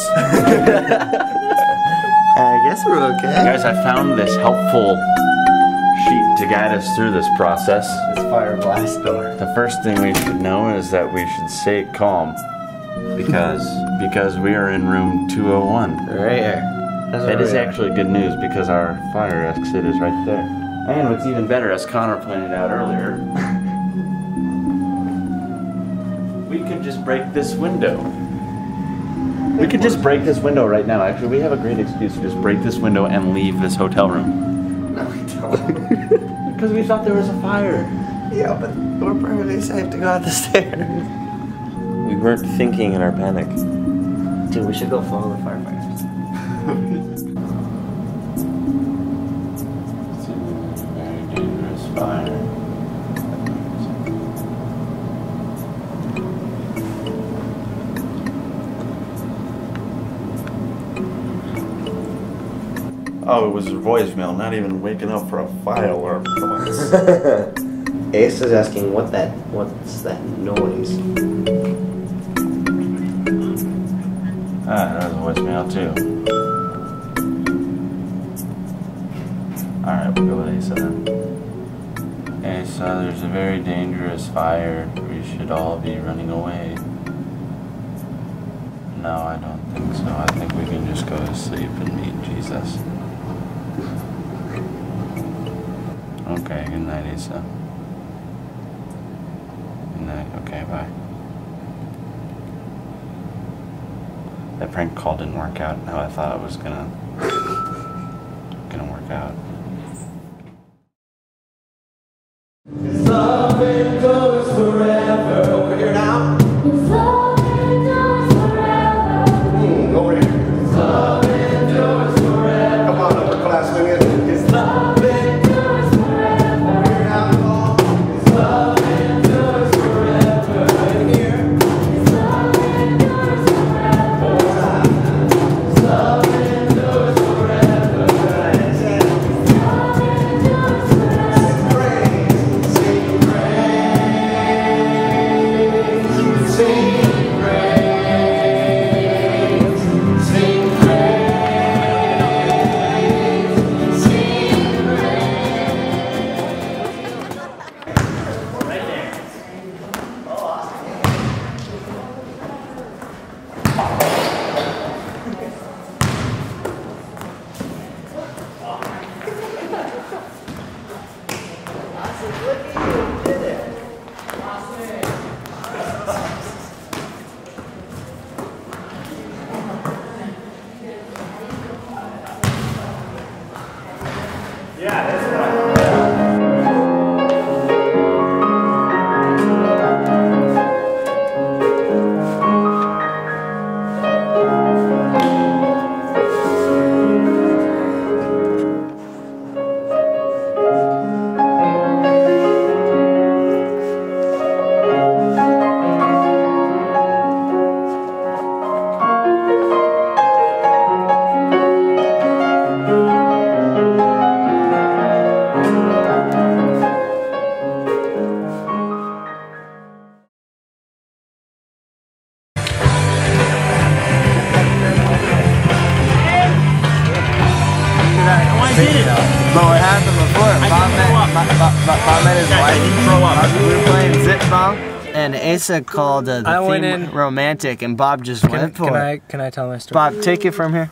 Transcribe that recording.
us. I guess we're okay. Guys, I found this helpful sheet to guide us through this process. This fire blast door. The first thing we should know is that we should stay calm. Because we are in room 201. Right here. That is actually good news because our fire exit is right there. And what's even better, as Connor pointed out earlier, we could just break this window. We could just break this window right now. Actually, we have a great excuse to just break this window and leave this hotel room. No, we don't. Because we thought there was a fire. Yeah, but we're perfectly safe to go up the stairs. We weren't thinking in our panic. Dude, we should go follow the firefighters. It's a very dangerous fire. Oh, it was a voicemail, not even waking up for a fire alarm. Come on. Ace is asking what's that noise? Ah, that was a voicemail too. Alright, we'll go with Asa then. Asa, there's a very dangerous fire. We should all be running away. No, I don't think so. I think we can just go to sleep and meet Jesus. Okay, good night, Asa. Good night. Okay, bye. That prank call didn't work out how I thought it was gonna work out. Love endures forever. Over here now. Love endures forever. Over here. Love endures forever. Come on, upperclassmen. It's love endures forever. Here now, it's love endures forever. In here. It's love endures forever. One more time. It's love endures forever. It's love endures forever. Sing praise. Sing praise. Sing praise. Sing praise. Right there. But what happened before, Bob met his wife. We were playing zip bong, and Asa called the theme romantic, and Bob just went for it. Can I tell my story? Bob, take it from here.